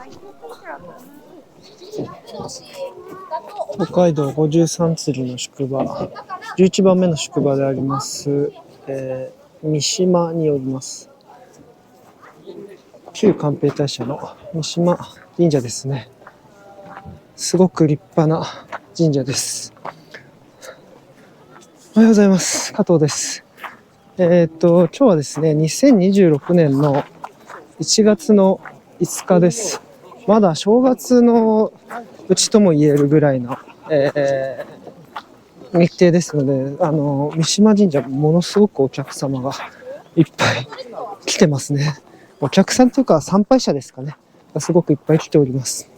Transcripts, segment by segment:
北海道53釣りの宿場、11番目の宿場であります、三島におります。旧寛平大社の三島神社ですね。すごく立派な神社です。おはようございます。加藤です。今日はですね、2026年の1月の5日です。まだ正月のうちとも言えるぐらいの、日程ですので、三島神社ものすごくお客様がいっぱい来てますね。お客さんというか参拝者ですかね。すごくいっぱい来ております。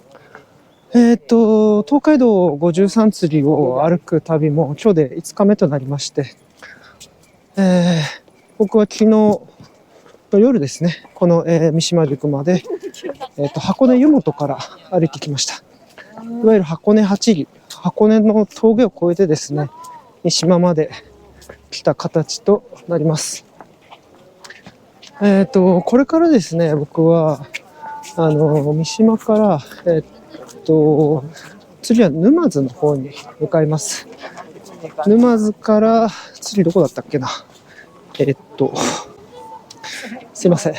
東海道53釣りを歩く旅も今日で5日目となりまして、僕は昨日の夜ですね、この、三島宿まで、箱根湯本から歩いてきました。いわゆる箱根八里、箱根の峠を越えてですね、三島まで来た形となります。これからですね、僕は三島から、次は沼津の方に向かいます。沼津から次どこだったっけな。すいません。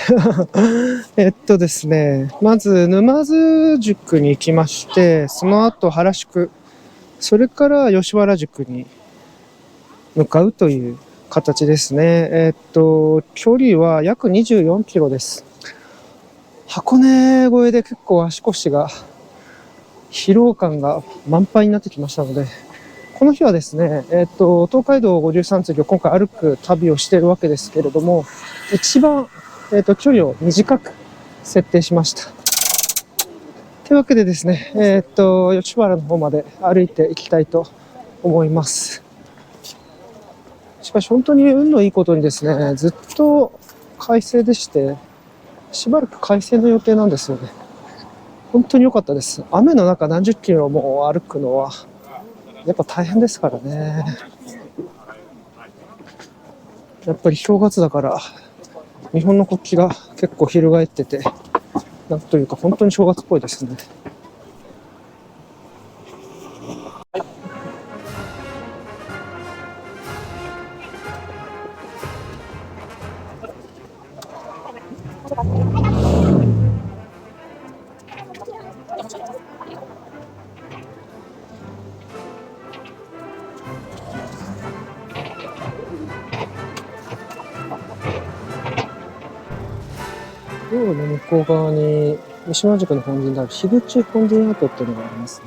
ですね、まず沼津宿に行きまして、その後原宿、それから吉原宿に向かうという形ですね。距離は約24キロです。箱根越えで結構足腰が疲労感が満帆になってきましたので、この日はですね、東海道53釣りを今回歩く旅をしているわけですけれども、一番、距離を短く設定しました。というわけでですね、吉原の方まで歩いていきたいと思います。しかし本当に運のいいことにですね、ずっと快晴でして、しばらく快晴の予定なんですよね。本当に良かったです。雨の中何十キロも歩くのはやっぱ大変ですからね。やっぱり正月だから日本の国旗が結構翻ってて、なんというか本当に正月っぽいですね。道路の向こう側に三島宿の本陣である樋口本陣跡っていうのがありますね。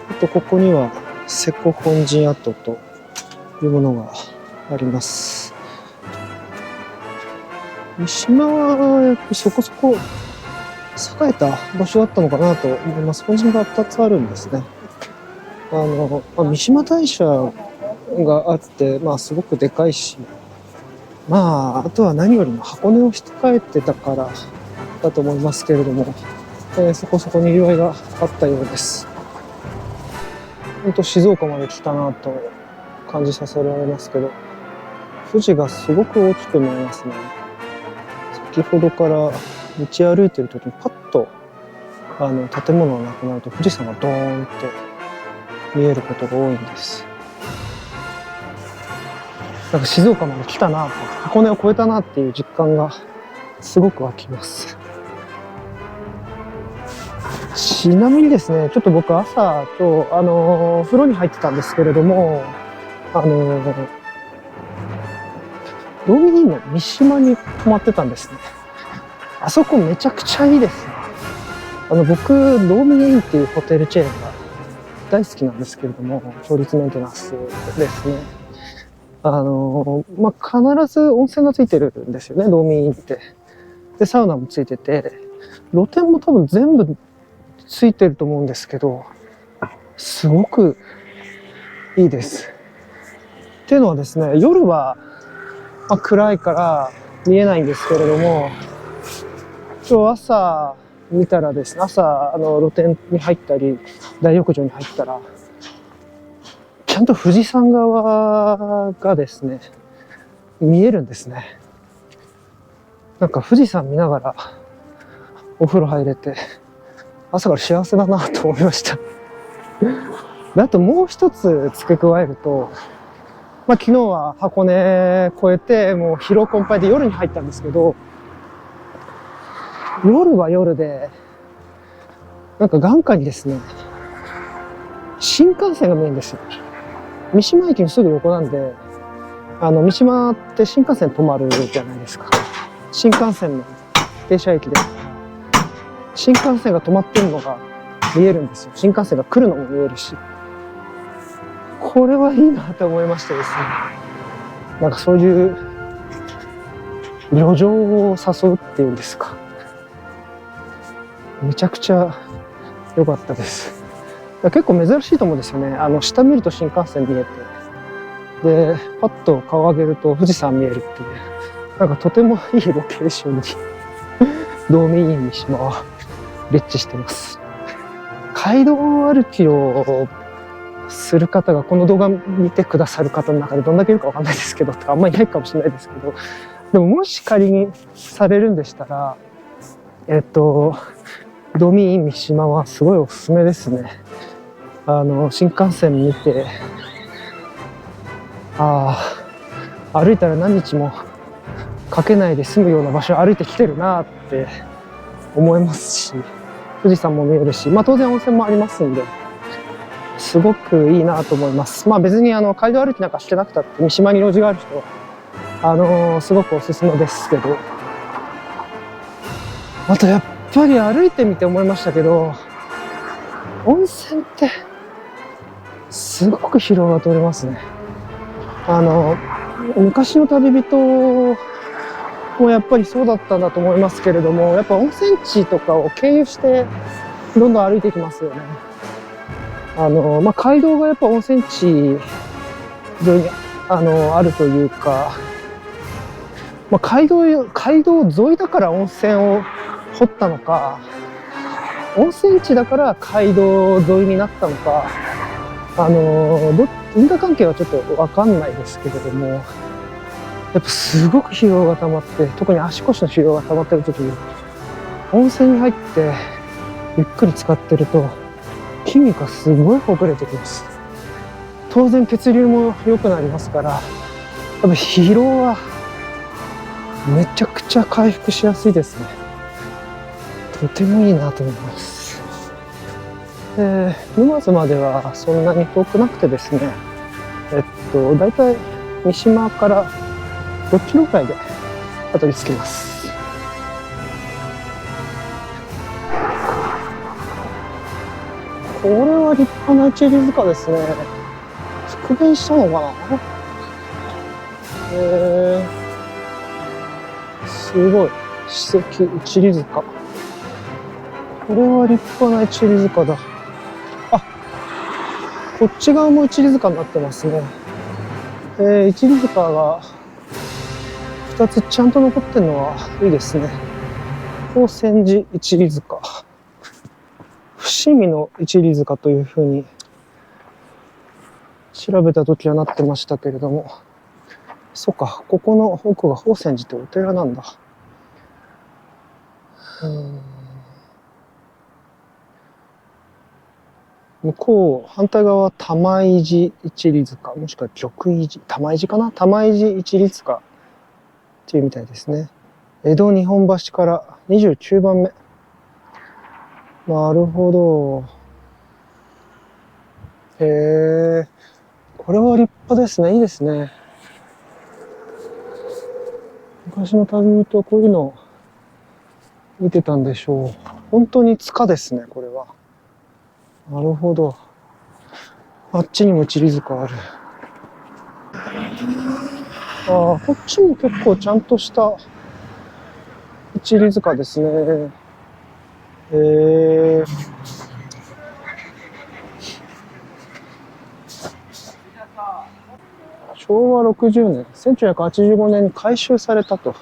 あとここには瀬古本陣跡というものがあります。三島はやっぱりそこそこ栄えた場所だったのかなと思います。本陣が2つあるんですね。三島大社があって、すごくでかいし、あとは何よりも箱根を控えてたからだと思いますけれども、そこそこにぎわいがあったようです。本当静岡まで来たなと感じさせられますけど、富士がすごく大きく見えますね。先ほどから道歩いてる時にパッと建物がなくなると富士山がドーンと見えることが多いんです。なんか静岡まで来たなと、箱根を越えたなっていう実感がすごく湧きます。ちなみにですね、ちょっと僕朝今日風呂に入ってたんですけれども、道民議員の三島に泊まってたんですね。あそこめちゃくちゃいいですね。僕道民議員っていうホテルチェーンが大好きなんですけれども、調律メンテナンスですね。必ず温泉がついてるんですよね、道民院って。で、サウナもついてて、露天も多分全部ついてると思うんですけど、すごくいいです。っていうのはですね、夜は、暗いから見えないんですけれども、今日朝見たらですね、露天に入ったり、大浴場に入ったら、ちゃんと富士山側がですね、見えるんですね。なんか富士山見ながらお風呂入れて、朝から幸せだなと思いました。であともう一つ付け加えると、昨日は箱根越えて、もう疲労困憊で夜に入ったんですけど、夜は夜で、なんか眼下にですね、新幹線が見えるんですよ。三島駅のすぐ横なんで、三島って新幹線止まるじゃないですか。新幹線の停車駅で。新幹線が止まってるのが見えるんですよ。新幹線が来るのも見えるし。これはいいなと思いましてですね。なんかそういう旅情を誘うっていうんですか。めちゃくちゃ良かったです。結構珍しいと思うんですよね。下見ると新幹線見えて、で、パッと顔上げると富士山見えるっていう、なんかとてもいいロケーションに道民院三島は立地してます。街道歩きをする方がこの動画見てくださる方の中でどんだけいるかわかんないですけど、あんまりいないかもしれないですけど、でももし仮にされるんでしたら、道民院三島はすごいおすすめですね。新幹線見て、歩いたら何日もかけないで済むような場所を歩いてきてるなって思いますし、富士山も見えるし、当然温泉もありますんで、すごくいいなと思います。別に街道歩きなんかしてなくたって三島に用事がある人はすごくおすすめですけど、あとやっぱり歩いてみて思いましたけど、温泉ってすごく疲労が取れますね。昔の旅人もやっぱりそうだったんだと思いますけれども、やっぱ温泉地とかを経由してどんどん歩いていきますよね。街道がやっぱ温泉地沿いにあるというか、街道沿いだから温泉を掘ったのか、温泉地だから街道沿いになったのか、因果関係はちょっと分かんないですけれども、やっぱすごく疲労が溜まって、特に足腰の疲労が溜まってる時に温泉に入ってゆっくり浸かってると筋肉がすごいほぐれてきます。当然血流も良くなりますから、やっぱ疲労はめちゃくちゃ回復しやすいですね。とてもいいなと思います。沼津まではそんなに遠くなくてですね、だいたい三島から6キロくらいでたどり着きます。これは立派な一里塚ですね。復元したのかな。すごい史跡一里塚。これは立派な一里塚だ。こっち側も一里塚になってますね。一里塚が2つちゃんと残ってるのはいいですね。宝泉寺一里塚、伏見の一里塚というふうに調べた時はなってましたけれども、そうか、ここの奥が宝泉寺ってお寺なんだ。向こう反対側は玉井寺一里塚、もしくは玉井寺、玉井寺かな、玉井寺一里塚っていうみたいですね。江戸日本橋から29番目。なるほど。これは立派ですね。いいですね。昔の旅人はこういうのを見てたんでしょう。本当に塚ですね、これは。なるほど。あっちにも一里塚ある。こっちも結構ちゃんとした一里塚ですね。昭和60年、1985年に改修されたと。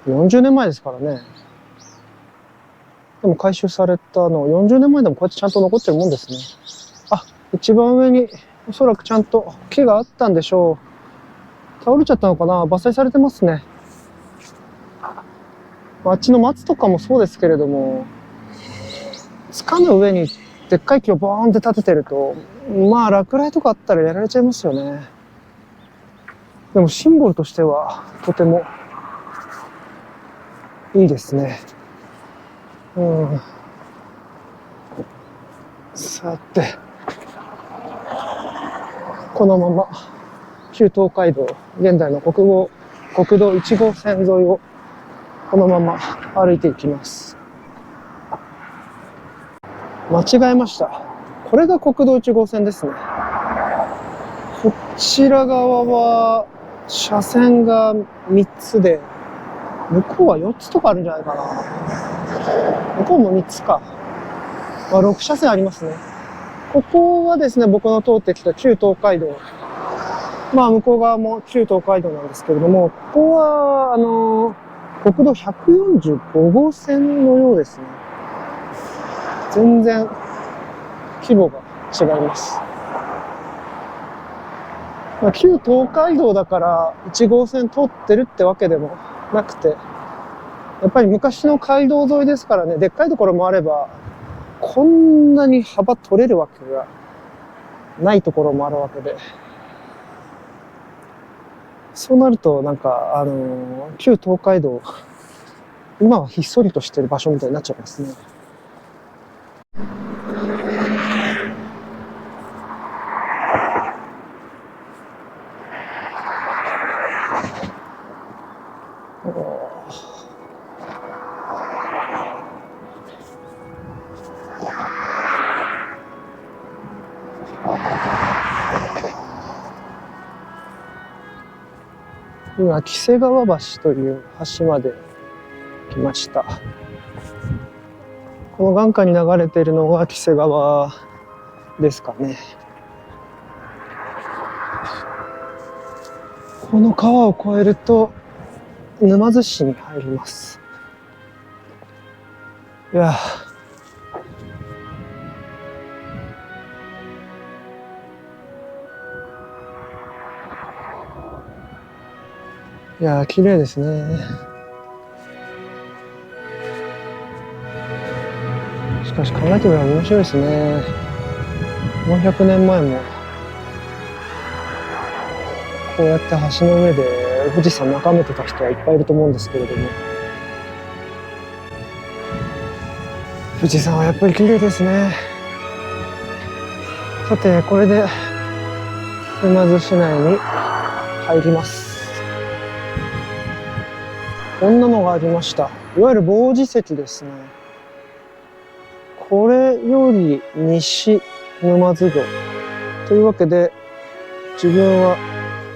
40年前ですからね。でも改修されたの、40年前でもこうやってちゃんと残ってるもんですね。一番上におそらくちゃんと木があったんでしょう。倒れちゃったのかな、伐採されてますね。あっちの松とかもそうですけれども、塚の上にでっかい木をボーンって立ててると、まあ落雷とかあったらやられちゃいますよね。でもシンボルとしてはとてもいいですね。うん。さて、このまま旧東海道、現在の国道1号線沿いをこのまま歩いていきます。間違えました。これが国道1号線ですね。こちら側は車線が3つで、向こうは4つとかあるんじゃないかな。向こうも3つか。6車線ありますね。ここはですね、僕の通ってきた旧東海道。まあ向こう側も旧東海道なんですけれども、ここは国道145号線のようですね。全然規模が違います。まあ、旧東海道だから1号線通ってるってわけでもなくて、やっぱり昔の街道沿いですからね、でっかいところもあれば、こんなに幅取れるわけがないところもあるわけで、そうなるとなんか旧東海道、今はひっそりとしてる場所みたいになっちゃいますね。今、黄瀬川橋という橋まで来ました。この眼下に流れているのが黄瀬川ですかね。この川を越えると沼津市に入ります。いや綺麗ですね。しかし考えてみれば面白いですね。400年前もこうやって橋の上で富士山眺めてた人はいっぱいいると思うんですけれども、富士山はやっぱり綺麗ですね。さて、これで沼津市内に入ります。こんなのがありました。いわゆる棒字石ですね。これより西沼津城というわけで、自分は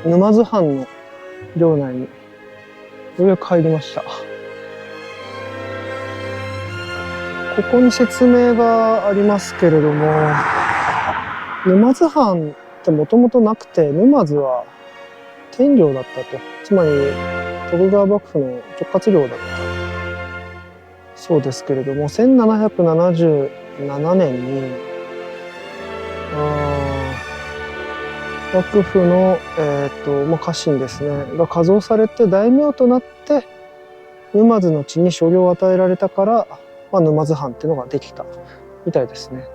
沼津藩の領内にようやく入りました。ここに説明がありますけれども、沼津藩ってもともとなくて、沼津は天領だったと。つまり徳川幕府の直轄領だったそうですけれども、1777年に幕府の、家臣ですねが加増されて大名となって沼津の地に所領を与えられたから、沼津藩っていうのができたみたいですね。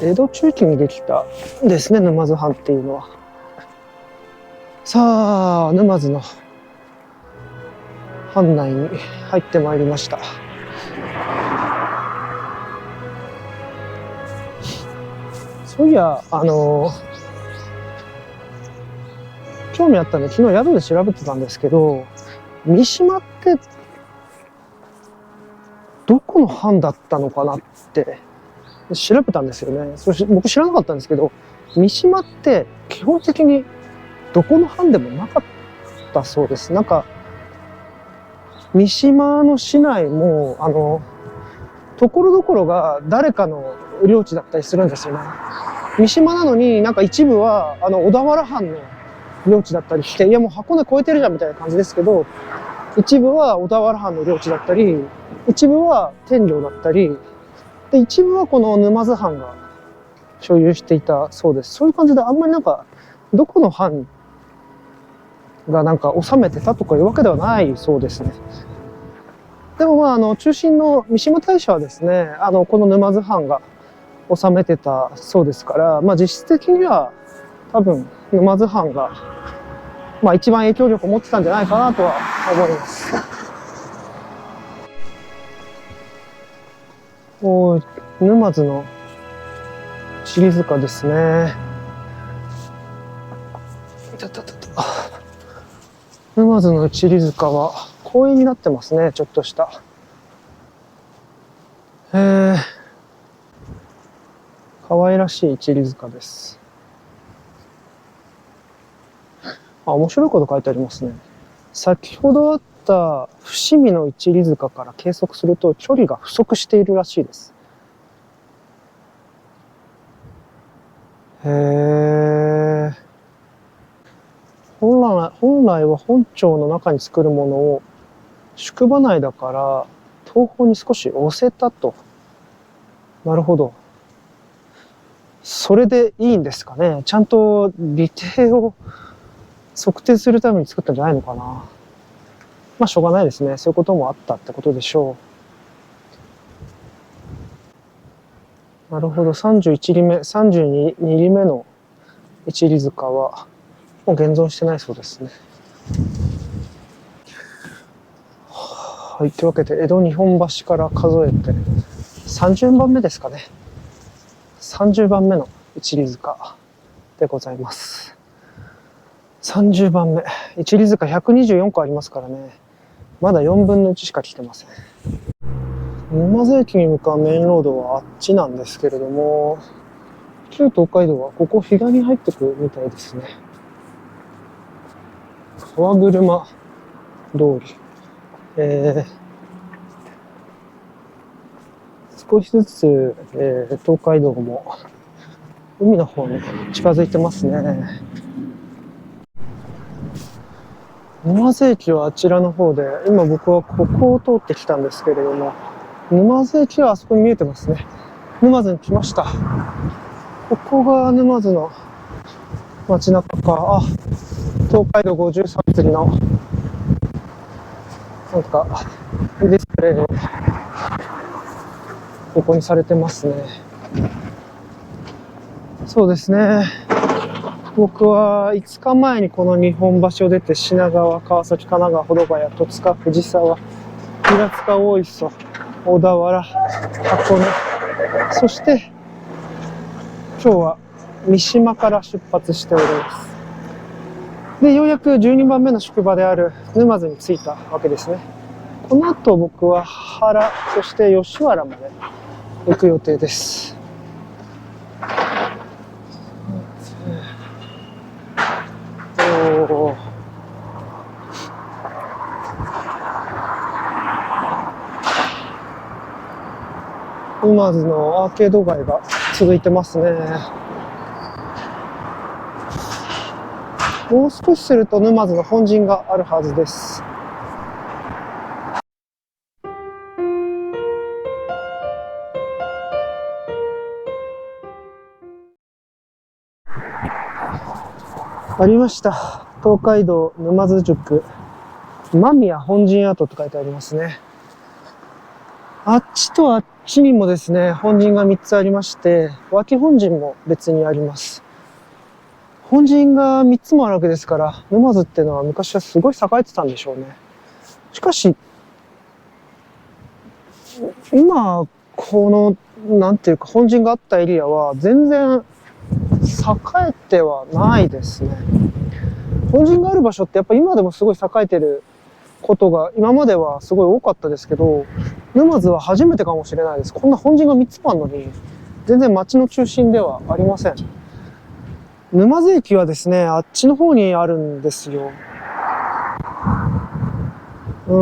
江戸中期にできたですね、沼津藩っていうのは。さあ、沼津の藩内に入ってまいりました。そういや、興味あったんで昨日宿で調べてたんですけど、三島ってどこの藩だったのかなって調べたんですよね。それ僕知らなかったんですけど、三島って基本的にどこの藩でもなかったそうです。なんか三島の市内もところどころが誰かの領地だったりするんですよね。三島なのになんか一部は小田原藩の領地だったりして、いやもう箱根越えてるじゃんみたいな感じですけど、一部は小田原藩の領地だったり、一部は天領だったりで、一部はこの沼津藩が所有していたそうです。そういう感じで、あんまりなんかどこの藩がなんか治めてたとかいうわけではないそうですね。でもまあ、中心の三島大社はですね、この沼津藩が治めてたそうですから、まあ実質的には多分沼津藩が、まあ一番影響力を持ってたんじゃないかなとは思います。沼津の地理塚ですね。沼津の地理塚は公園になってますね、ちょっとした。可愛らしい地理塚です。面白いこと書いてありますね。先ほどあった伏見の一里塚から計測すると距離が不足しているらしいです。本来は本町の中に作るものを宿場内だから東方に少し押せたと。なるほど。それでいいんですかね。ちゃんと利点を測定するために作ったんじゃないのかな。まあしょうがないですね。そういうこともあったってことでしょう。なるほど。31里目、32里目の一里塚はもう現存してないそうですね。はい。というわけで、江戸日本橋から数えて30番目ですかね。30番目の一里塚でございます。30番目。一里塚124個ありますからね。まだ4分の1しか来てません。沼津駅に向かうメインロードはあっちなんですけれども、旧東海道はここ左に入ってくみたいですね。川車通り。少しずつ、東海道も海の方に近づいてますね。沼津駅はあちらの方で、今僕はここを通ってきたんですけれども、沼津駅はあそこに見えてますね。沼津に来ました。ここが沼津の街中か。東海道53次のなんかディスプレイで横にされてますね。そうですね。僕は5日前にこの日本橋を出て品川、川崎、神奈川、保土ヶ谷、戸塚、藤沢、平塚、大磯、小田原、箱根、そして今日は三島から出発しております。で、ようやく12番目の宿場である沼津に着いたわけですね。この後僕は原、そして吉原まで行く予定です。沼津のアーケード街が続いてますね。もう少しすると沼津の本陣があるはずです。ありました。東海道沼津宿間宮本陣跡と書いてありますね。あっちとあっちにもですね、本陣が3つありまして、脇本陣も別にあります。本陣が3つもあるわけですから、沼津っていうのは昔はすごい栄えてたんでしょうね。しかし、今、この、なんていうか、本陣があったエリアは全然栄えてはないですね。本陣がある場所ってやっぱ今でもすごい栄えてることが今まではすごい多かったですけど、沼津は初めてかもしれないです。こんな本陣が3つもあるのに、全然町の中心ではありません。沼津駅はですね、あっちの方にあるんですよ。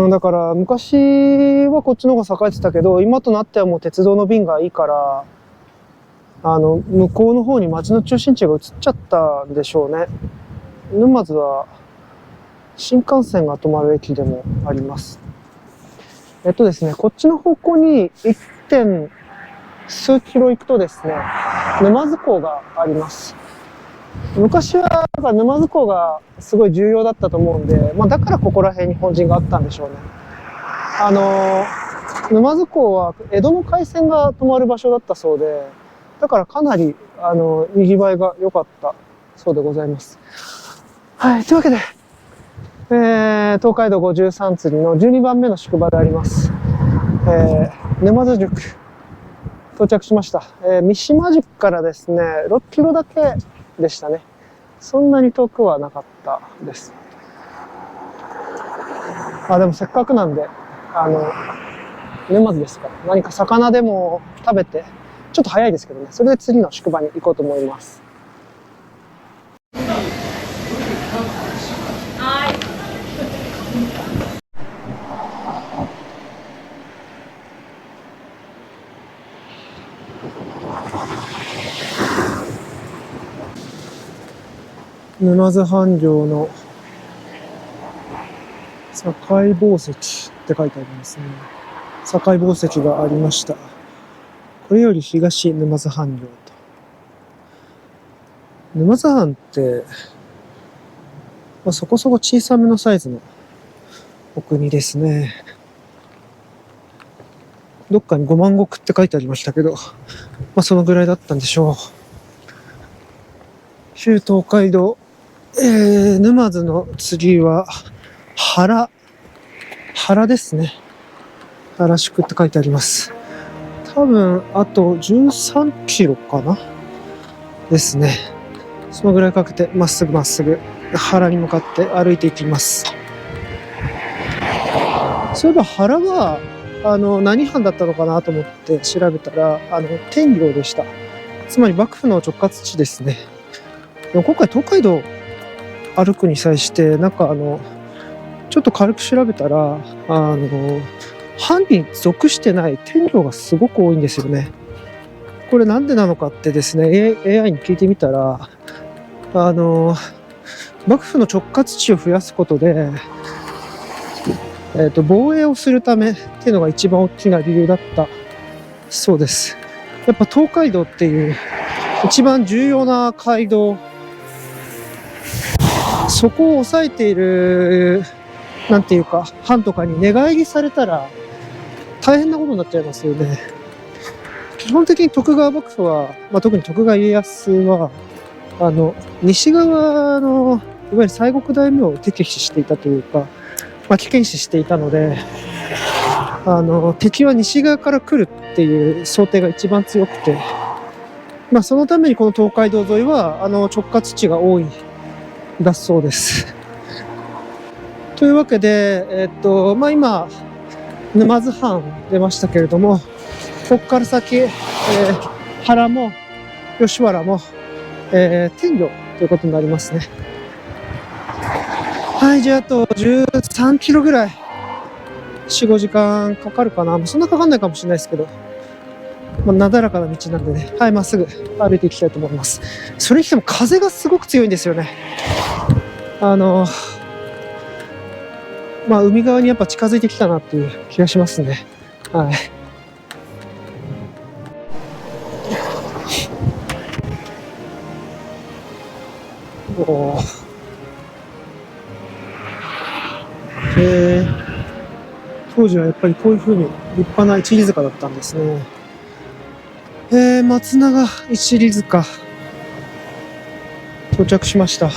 だから昔はこっちの方が栄えてたけど、今となってはもう鉄道の便がいいから、向こうの方に町の中心地が移っちゃったんでしょうね。沼津は新幹線が止まる駅でもあります。ですね、こっちの方向に 1. 数キロ行くとですね、沼津港があります。昔はなんか沼津港がすごい重要だったと思うんで、だからここら辺に本陣があったんでしょうね。沼津港は江戸の海鮮が止まる場所だったそうで、だからかなりにぎわいが良かったそうでございます。はい、というわけで、東海道53次の12番目の宿場であります、沼津宿到着しました。三島宿からですね、6キロだけでしたね。そんなに遠くはなかったです。でもせっかくなんで、沼津ですから何か魚でも食べて、ちょっと早いですけどね、それで次の宿場に行こうと思います。沼津藩領の境紡績って書いてありますね。境紡績がありました。これより東沼津藩領と。沼津藩って、そこそこ小さめのサイズのお国ですね。どっかに5万石って書いてありましたけど、そのぐらいだったんでしょう。旧東海道、沼津の次は原ですね。原宿って書いてあります。多分あと13キロかなですね。そのぐらいかけてまっすぐ原に向かって歩いていきます。そういえば原は何藩だったのかなと思って調べたら天領でした。つまり幕府の直轄地ですね。でも今回東海道歩くに際してなんかちょっと軽く調べたら藩に属してない天領がすごく多いんですよね。これなんでなのかってですね、AI に聞いてみたら幕府の直轄地を増やすことで、防衛をするためっていうのが一番大きな理由だったそうです。やっぱ東海道っていう一番重要な街道、そこを抑えているなんていうか藩とかに寝返りされたら大変なことになっちゃいますよね。基本的に徳川幕府は、特に徳川家康は西側のいわゆる西国大名を敵視していたというか、危険視していたので、敵は西側から来るっていう想定が一番強くて、そのためにこの東海道沿いは直轄地が多いだそうです。というわけで、今沼津藩出ましたけれども、ここから先、原も吉原も、天領ということになりますね。はい、じゃああと13キロぐらい 4,5 時間かかるかな。そんなかかんないかもしれないですけど、なだらかな道なんでね、はい、まっすぐ歩いていきたいと思います。それにしても風がすごく強いんですよね。海側にやっぱ近づいてきたなっていう気がしますね。はい。当時はやっぱりこういう風に立派な一里塚だったんですね。松永一里塚到着しました。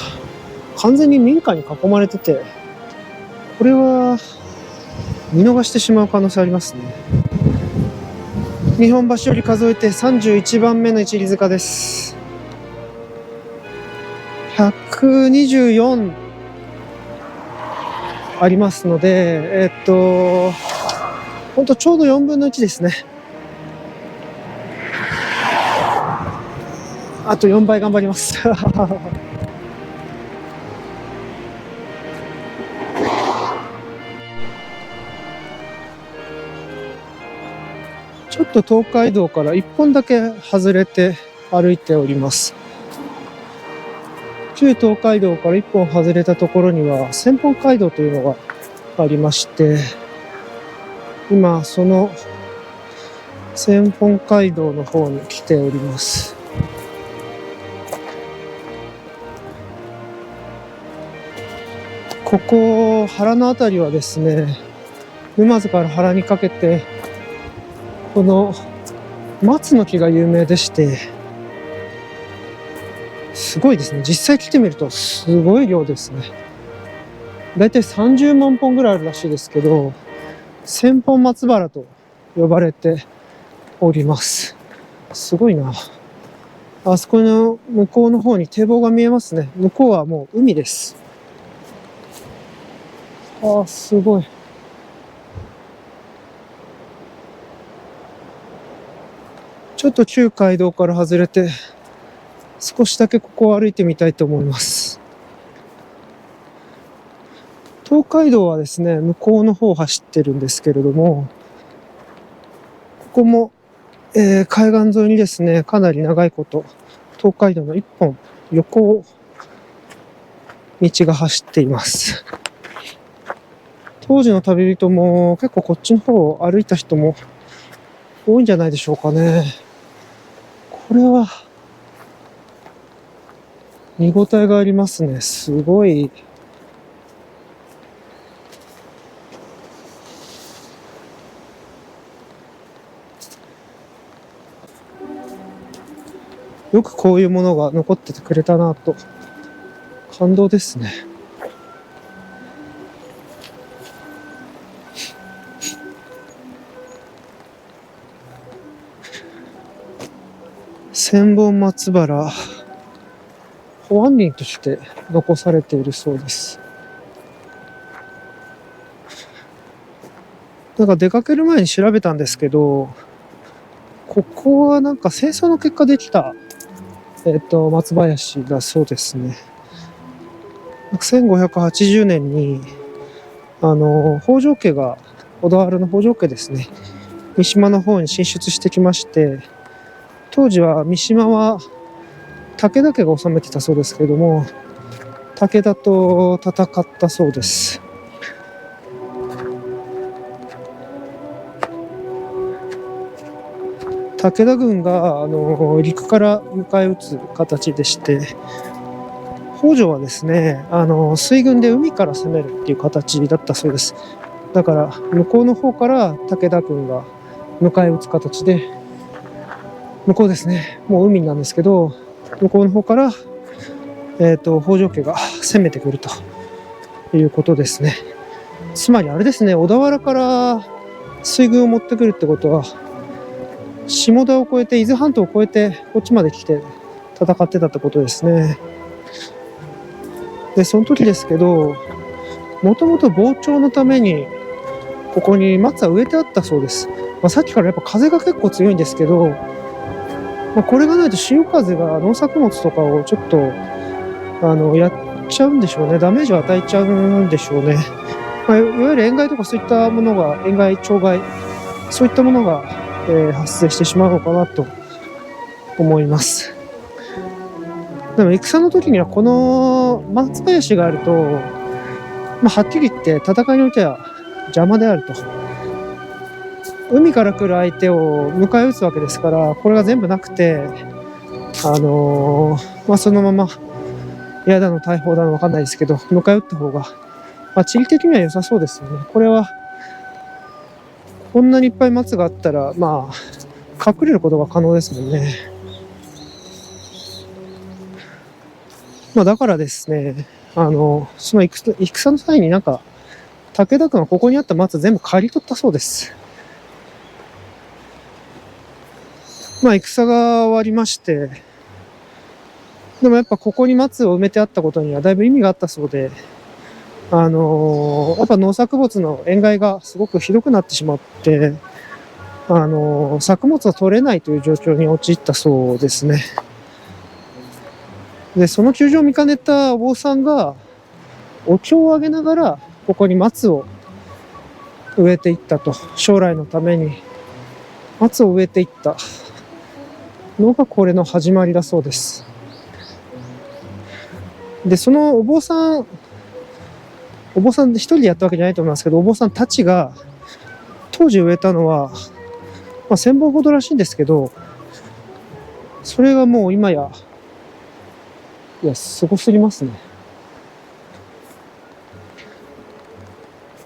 完全に民家に囲まれてて、これは見逃してしまう可能性ありますね。日本橋より数えて31番目の一里塚です。124ありますので、本当ちょうど4分の1ですね。あと4倍頑張ります。ちょっと東海道から1本だけ外れて歩いております。旧東海道から1本外れたところには千本街道というのがありまして、今その千本街道の方に来ております。ここ原のあたりはですね、沼津から原にかけてこの松の木が有名でして、すごいですね。実際来てみるとすごい量ですね。だいたい30万本ぐらいあるらしいですけど、千本松原と呼ばれております。すごいな。あそこの向こうの方に堤防が見えますね。向こうはもう海です。すごい。ちょっと旧街道から外れて、少しだけここを歩いてみたいと思います。東海道はですね、向こうの方を走ってるんですけれども、ここも、海岸沿いにですね、かなり長いこと、東海道の一本横を道が走っています。当時の旅人も結構こっちの方を歩いた人も多いんじゃないでしょうかね。これは見応えがありますね。すごい。よくこういうものが残っててくれたなと、感動ですね。千本松原、保安林として残されているそうです。なんか出かける前に調べたんですけど、ここはなんか戦争の結果できた、松林だそうですね。1580年に、北条家が、小田原の北条家ですね、三島の方に進出してきまして、当時は三島は武田家が治めてたそうですけれども、武田と戦ったそうです。武田軍が陸から迎え撃つ形でして、北条はですね、水軍で海から攻めるっていう形だったそうです。だから向こうの方から武田軍が迎え撃つ形で、向こうですね、もう海なんですけど、向こうの方から、北条家が攻めてくるということですね。つまりあれですね、小田原から水軍を持ってくるってことは、下田を越えて伊豆半島を越えてこっちまで来て戦ってたってことですね。でその時ですけど、もともと防潮のためにここに松は植えてあったそうです。さっきからやっぱ風が結構強いんですけど、これがないと潮風が農作物とかをちょっとやっちゃうんでしょうね。ダメージを与えちゃうんでしょうね。いわゆる塩害とかそういったものが、塩害、鳥害、そういったものが発生してしまうのかなと思います。でも戦の時にはこの松林があると、はっきり言って戦いにおいては邪魔であると。海から来る相手を迎え撃つわけですから、これが全部なくて、そのまま矢だの大砲だの分かんないですけど、迎え撃った方が、地理的には良さそうですよね。これはこんなにいっぱい松があったら、隠れることが可能ですもんね。だからですね、その戦の際になんか、武田軍はここにあった松全部刈り取ったそうです。戦が終わりまして、でもやっぱここに松を埋めてあったことにはだいぶ意味があったそうで、やっぱ農作物の塩害がすごくひどくなってしまって、作物が取れないという状況に陥ったそうですね。で、その窮状を見かねたお坊さんが、お経をあげながら、ここに松を植えていったと。将来のために松を植えていったのがこれの始まりだそうです。で、そのお坊さん一人でやったわけじゃないと思いますけど、お坊さんたちが当時植えたのは、1000本ほどらしいんですけど、それがもう今や、すごすぎますね。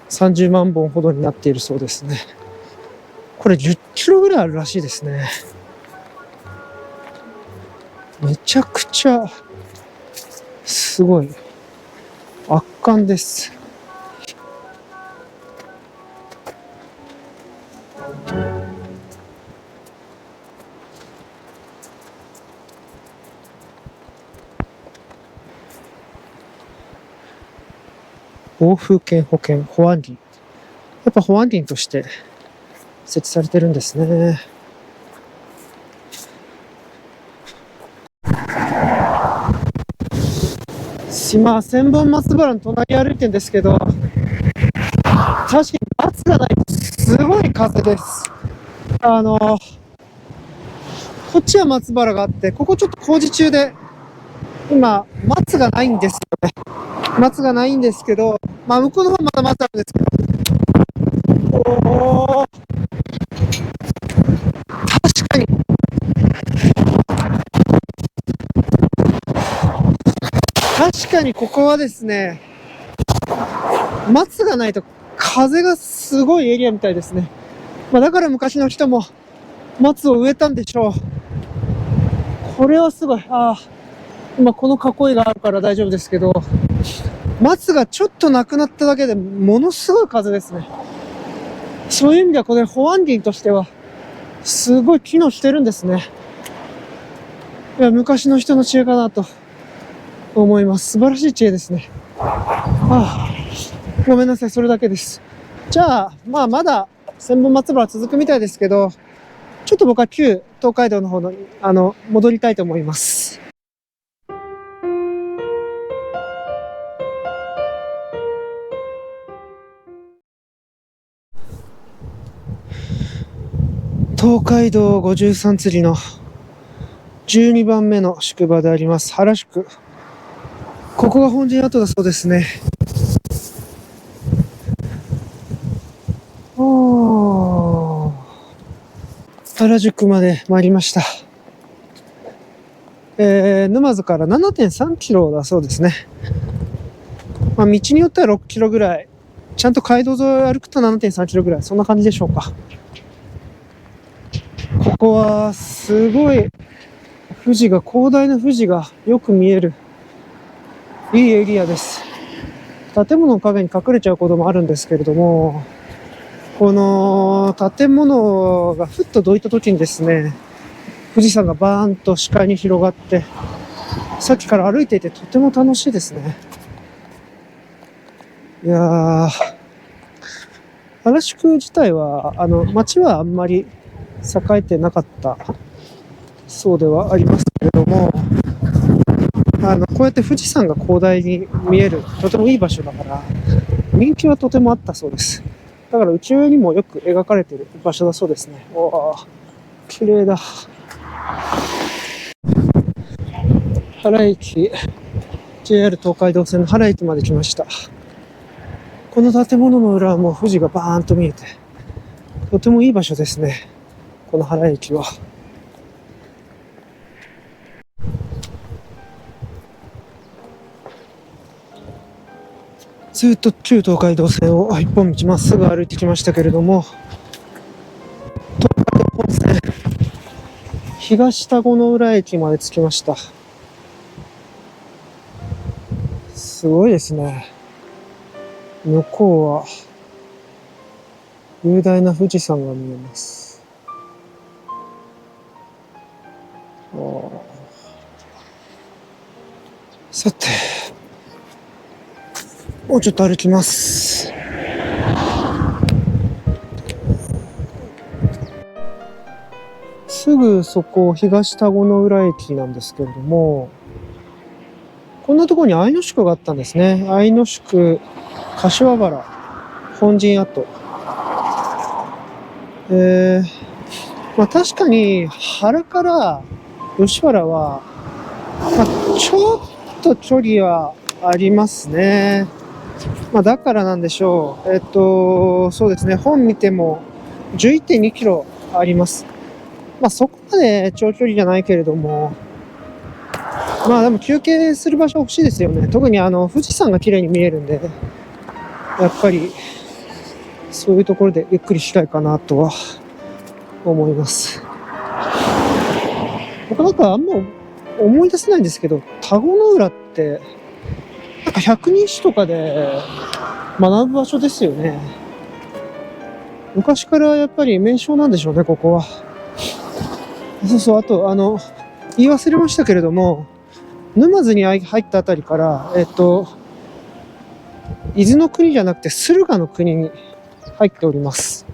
30万本ほどになっているそうですね。これ10キロぐらいあるらしいですね。めちゃくちゃすごい圧巻です。暴風圏保険保安林。やっぱ保安林として設置されてるんですね。今、千本松原の隣歩いてるんですけど、確かに松がないとすごい風です。こっちは松原があって、ここちょっと工事中で、今、松がないんですよね。松がないんですけど、まあ、向こうの方まだ松あるんですけど、確かに、確かにここはですね、松がないと風がすごいエリアみたいですね。まあ、だから昔の人も松を植えたんでしょう。これはすごい。今この囲いがあるから大丈夫ですけど、松がちょっとなくなっただけでものすごい風ですね。そういう意味ではこれ保安林としてはすごい機能してるんですね。いや、昔の人の知恵かなと思います。素晴らしい知恵ですね。ごめんなさい、それだけです。じゃあ、まだ千本松原続くみたいですけど、ちょっと僕は旧東海道の方の、戻りたいと思います。東海道53釣りの12番目の宿場であります原宿。ここが本陣跡だそうですね。原宿まで参りました。沼津から 7.3 キロだそうですね。道によっては6キロぐらい。ちゃんと街道沿いを歩くと 7.3 キロぐらい。そんな感じでしょうか。ここはすごい広大な富士がよく見えるいいエリアです。建物の陰に隠れちゃうこともあるんですけれども、この建物がふっとどいた時にですね、富士山がバーンと視界に広がって、さっきから歩いていてとても楽しいですね。いやー、原宿自体は街はあんまり栄えてなかったそうではありますけれども、こうやって富士山が広大に見えるとてもいい場所だから人気はとてもあったそうです。だから宇宙にもよく描かれている場所だそうですね。綺麗だ。原駅、 JR 東海道線の原駅まで来ました。この建物の裏はもう富士がバーンと見えてとてもいい場所ですね、この原駅は。ずっと旧東海道線を一本道まっすぐ歩いてきましたけれども、東海道本線東田子の浦駅まで着きました。すごいですね。向こうは雄大な富士山が見えます。さて、もうちょっと歩きます。すぐそこ東田子の浦駅なんですけれども、こんなところに愛の宿があったんですね。愛の宿柏原本陣跡。確かに原から吉原は、ちょっと距離はありますね。だからなんでしょう。そうですね。本見ても 11.2 キロあります。そこまで長距離じゃないけれども、でも休憩する場所欲しいですよね。特に富士山が綺麗に見えるんで、やっぱりそういうところでゆっくりしたいかなとは思います。僕なんかあんま思い出せないんですけど、田子の浦ってなんか百人一首とかで学ぶ場所ですよね。昔からやっぱり名称なんでしょうね、ここは。そうそう、あと言い忘れましたけれども、沼津に入ったあたりから、伊豆の国じゃなくて駿河の国に入っております。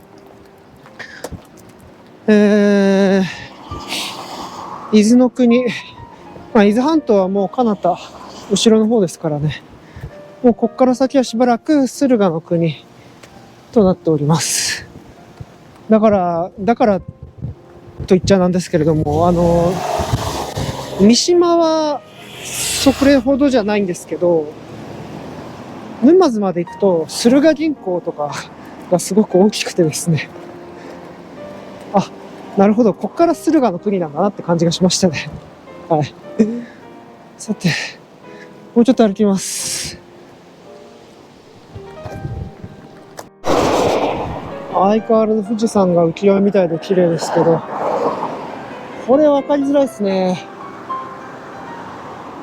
伊豆の国、伊豆半島はもう彼方後ろの方ですからね。もうこっから先はしばらく駿河の国となっております。だからと言っちゃなんですけれども、三島はそれほどじゃないんですけど、沼津まで行くと駿河銀行とかがすごく大きくてですね、あ、なるほど、こっから駿河の国なんだなって感じがしましたね。はい。さて、もうちょっと歩きます。相変わらず富士山が浮世絵みたいで綺麗ですけど、これ分かりづらいですね。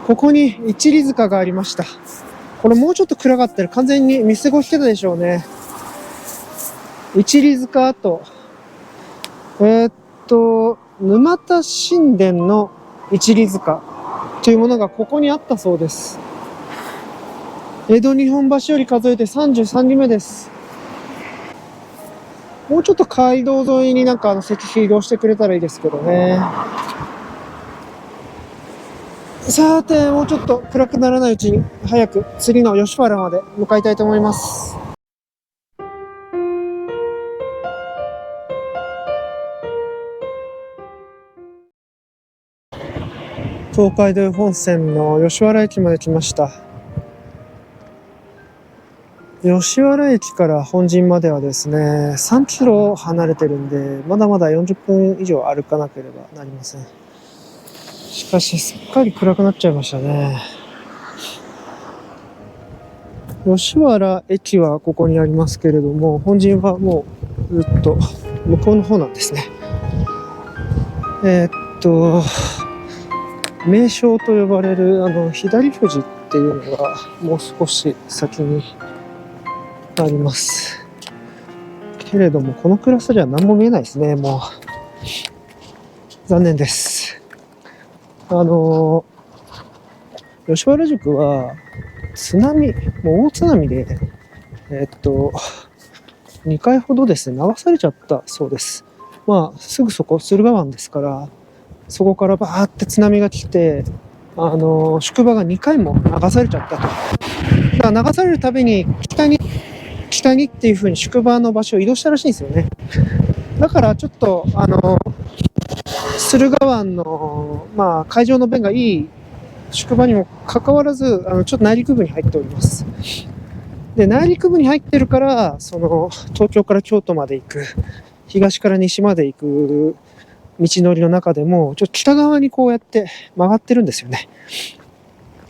ここに一里塚がありました。これもうちょっと暗かったら完全に見過ごしてたでしょうね。一里塚跡。沼田神殿の一里塚というものがここにあったそうです。江戸日本橋より数えて33里目です。もうちょっと街道沿いになんか石碑移動してくれたらいいですけどね。さて、もうちょっと暗くならないうちに早く次の吉原まで向かいたいと思います。東海道本線の吉原駅まで来ました。吉原駅から本陣まではですね、3キロ離れてるんで、まだまだ40分以上歩かなければなりません。しかし、すっかり暗くなっちゃいましたね。吉原駅はここにありますけれども、本陣はもうずっと向こうの方なんですね。名称と呼ばれる左富士っていうのがもう少し先にあります。けれども、この暗さじゃ何も見えないですね、もう。残念です。吉原宿は、津波、もう大津波で、2回ほどですね、流されちゃったそうです。まあ、すぐそこ、駿河湾ですから、そこからバーって津波が来て、宿場が2回も流されちゃったと。だから流されるたびに北にっていう風に宿場の場所を移動したらしいんですよね。だからちょっと駿河湾の海上の便がいい宿場にもかかわらずちょっと内陸部に入っております。で、内陸部に入ってるから東京から京都まで行く、東から西まで行く道のりの中でもちょっと北側にこうやって曲がってるんですよね。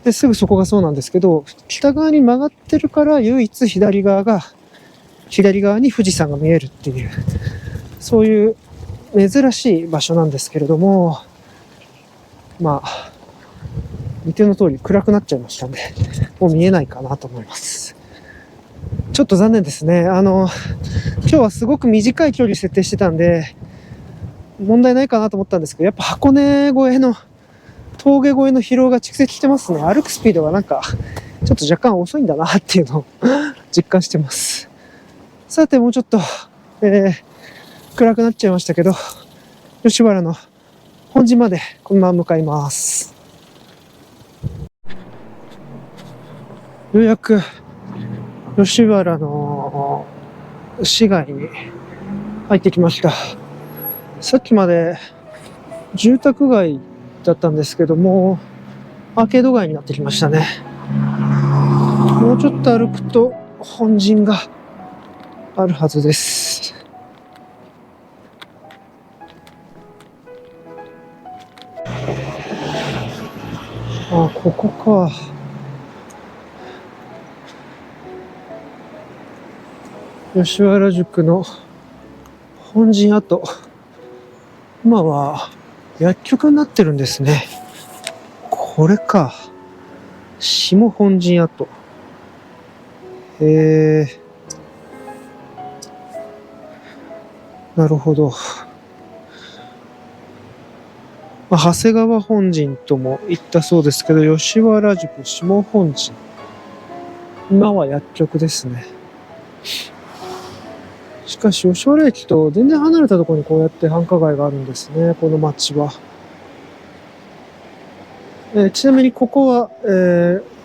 ですぐそこがそうなんですけど、北側に曲がってるから唯一左側に富士山が見えるっていう、そういう珍しい場所なんですけれども、見ての通り暗くなっちゃいましたんで、もう見えないかなと思います。ちょっと残念ですね。今日はすごく短い距離設定してたんで、問題ないかなと思ったんですけど、やっぱ箱根越えの峠越えの疲労が蓄積してますね。歩くスピードがなんかちょっと若干遅いんだなっていうのを実感してます。さて、もうちょっと、暗くなっちゃいましたけど、吉原の本陣までこのまま向かいます。ようやく吉原の市街に入ってきました。さっきまで住宅街だったんですけども、アーケード街になってきましたね。もうちょっと歩くと本陣があるはずです。ここか。吉原宿の本陣跡。今は薬局になってるんですね。これか。下本陣跡。なるほど。長谷川本陣とも言ったそうですけど、吉原宿下本陣。今は薬局ですね。しかし、吉原駅と全然離れたところにこうやって繁華街があるんですね、この街は。ちなみにここは、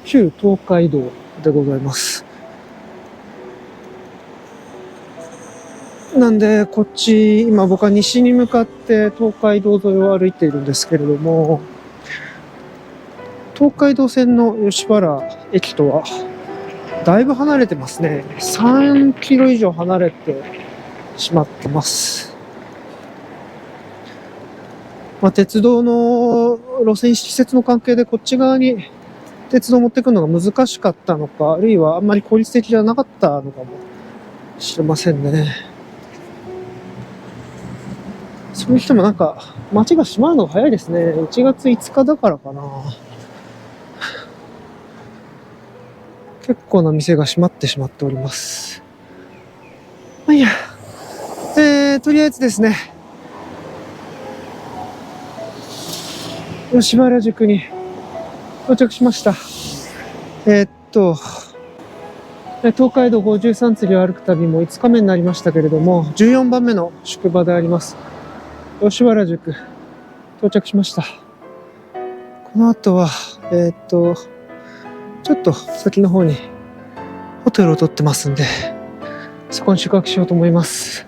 旧東海道でございます。なんで、こっち、今僕は西に向かって東海道沿いを歩いているんですけれども、東海道線の吉原駅とは、だいぶ離れてますね。3キロ以上離れてしまってます。鉄道の路線施設の関係でこっち側に鉄道を持ってくるのが難しかったのか、あるいはあんまり効率的じゃなかったのかもしれませんね。そういう人も街が閉まるのが早いですね。1月5日だからかな。結構な店が閉まってしまっております。まあいいや。とりあえずですね、吉原宿に到着しました。東海道53次を歩く旅も5日目になりましたけれども、14番目の宿場であります。吉原宿、到着しました。この後は、ちょっと先の方にホテルを取ってますんで、そこに宿泊しようと思います。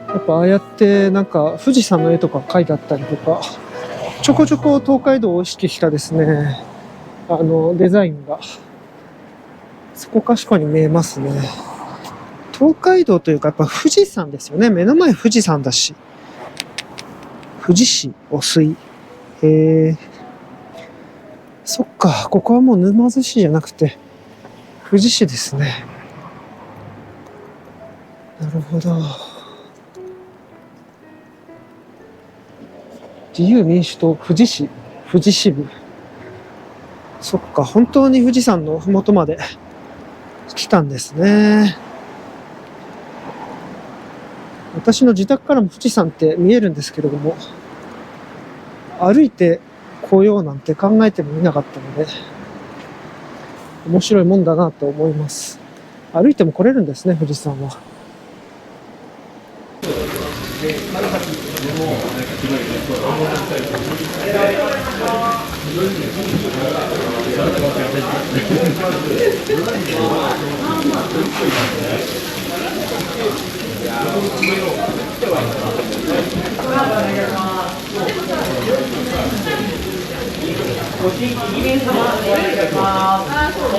やっぱああやって富士山の絵とか描いてあったりとか、ちょこちょこ東海道を意識したですね、デザインがそこかしこに見えますね。東海道というかやっぱ富士山ですよね。目の前富士山だし。富士市汚水。そっか、ここはもう沼津市じゃなくて富士市ですね。なるほど。自由民主党富士市、富士支部。そっか、本当に富士山の麓まで来たんですね。私の自宅からも富士山って見えるんですけれども、歩いて来ようなんて考えてもみなかったので、面白いもんだなと思います。歩いても来れるんですね、富士山は。ご新規2名様お願いいたします。